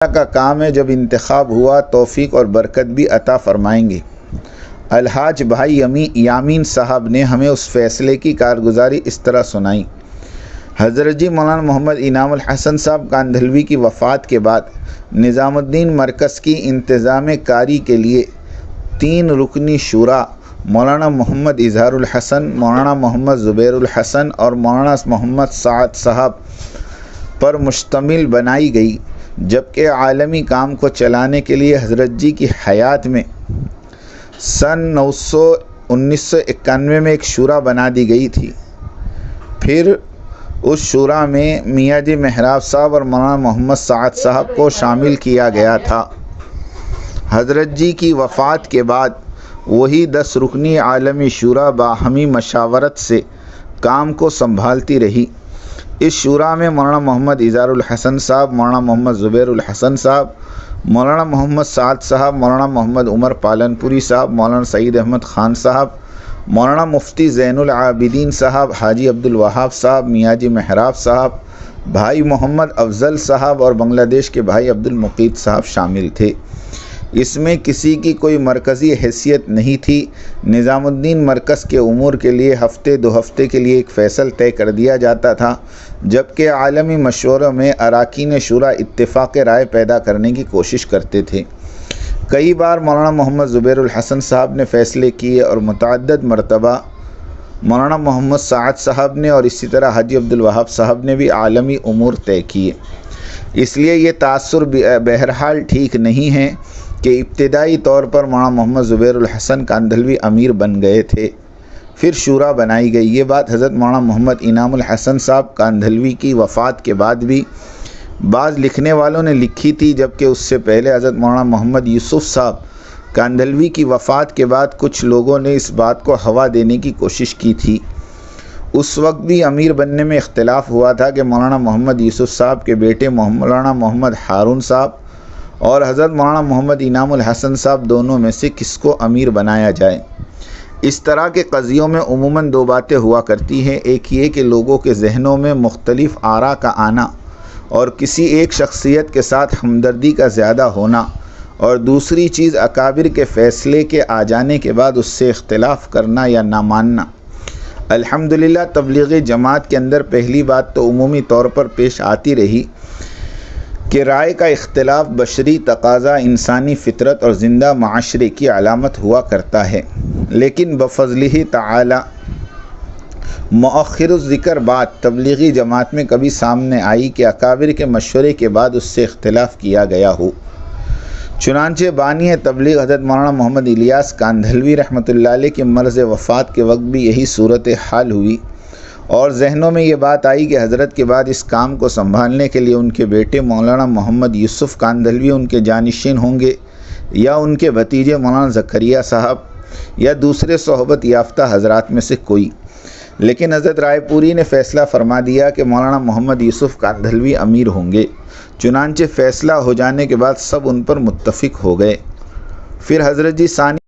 اللہ کا کام ہے، جب انتخاب ہوا توفیق اور برکت بھی عطا فرمائیں گے۔ الحاج بھائی یامین صاحب نے ہمیں اس فیصلے کی کارگزاری اس طرح سنائی۔ حضرت جی مولانا محمد انعام الحسن صاحب کاندھلوی کی وفات کے بعد نظام الدین مرکز کی انتظام کاری کے لیے 3 رکنی شورا مولانا محمد اظہار الحسن، مولانا محمد زبیر الحسن اور مولانا محمد سعد صاحب پر مشتمل بنائی گئی، جبکہ عالمی کام کو چلانے کے لیے حضرت جی کی حیات میں سن 1991 میں ایک شورا بنا دی گئی تھی۔ پھر اس شورا میں میاں جی محراب صاحب اور مولانا محمد سعد صاحب کو شامل کیا گیا تھا۔ حضرت جی کی وفات کے بعد وہی 10 رکنی عالمی شورا باہمی مشاورت سے کام کو سنبھالتی رہی۔ اس شورا میں مولانا محمد اظہار الحسن صاحب، مولانا محمد زبیر الحسن صاحب، مولانا محمد سعد صاحب، مولانا محمد عمر پالنپوری صاحب، مولانا سعید احمد خان صاحب، مولانا مفتی زین العابدین صاحب، حاجی عبد الوہاب صاحب، میاں جی محراب صاحب، بھائی محمد افضل صاحب اور بنگلہ دیش کے بھائی عبد المقید صاحب شامل تھے۔ اس میں کسی کی کوئی مرکزی حیثیت نہیں تھی۔ نظام الدین مرکز کے امور کے لیے ہفتے 2 ہفتے کے لیے ایک فیصل طے کر دیا جاتا تھا، جبکہ عالمی مشوروں میں اراکین شورا اتفاق رائے پیدا کرنے کی کوشش کرتے تھے۔ کئی بار مولانا محمد زبیر الحسن صاحب نے فیصلے کیے اور متعدد مرتبہ مولانا محمد سعد صاحب نے اور اسی طرح حاجی عبد الوہاب صاحب نے بھی عالمی امور طے کیے۔ اس لیے یہ تاثر بہرحال ٹھیک نہیں ہے کہ ابتدائی طور پر مولانا محمد زبیر الحسن کاندھلوی امیر بن گئے تھے، پھر شورا بنائی گئی۔ یہ بات حضرت مولانا محمد انعام الحسن صاحب کاندھلوی کی وفات کے بعد بھی بعض لکھنے والوں نے لکھی تھی، جبکہ اس سے پہلے حضرت مولانا محمد یوسف صاحب کاندھلوی کی وفات کے بعد کچھ لوگوں نے اس بات کو ہوا دینے کی کوشش کی تھی۔ اس وقت بھی امیر بننے میں اختلاف ہوا تھا کہ مولانا محمد یوسف صاحب کے بیٹے مولانا محمد ہارون صاحب اور حضرت مولانا محمد انعام الحسن صاحب دونوں میں سے کس کو امیر بنایا جائے۔ اس طرح کے قضیوں میں عموماً 2 باتیں ہوا کرتی ہیں، ایک یہ کہ لوگوں کے ذہنوں میں مختلف آراء کا آنا اور کسی ایک شخصیت کے ساتھ ہمدردی کا زیادہ ہونا، اور دوسری چیز اکابر کے فیصلے کے آ جانے کے بعد اس سے اختلاف کرنا یا نہ ماننا۔ الحمدللہ تبلیغی جماعت کے اندر پہلی بات تو عمومی طور پر پیش آتی رہی کہ رائے کا اختلاف بشری تقاضا، انسانی فطرت اور زندہ معاشرے کی علامت ہوا کرتا ہے، لیکن بفضلہ تعالی مؤخر الذکر بات تبلیغی جماعت میں کبھی سامنے آئی کہ اکابر کے مشورے کے بعد اس سے اختلاف کیا گیا ہو۔ چنانچہ بانی تبلیغ حضرت مولانا محمد الیاس کاندھلوی رحمۃ اللہ علیہ کے مرض وفات کے وقت بھی یہی صورت حال ہوئی، اور ذہنوں میں یہ بات آئی کہ حضرت کے بعد اس کام کو سنبھالنے کے لیے ان کے بیٹے مولانا محمد یوسف کاندھلوی ان کے جانشین ہوں گے، یا ان کے بھتیجے مولانا زکریا صاحب، یا دوسرے صحبت یافتہ حضرات میں سے کوئی۔ لیکن حضرت رائے پوری نے فیصلہ فرما دیا کہ مولانا محمد یوسف کاندھلوی امیر ہوں گے۔ چنانچہ فیصلہ ہو جانے کے بعد سب ان پر متفق ہو گئے۔ پھر حضرت جی ثانی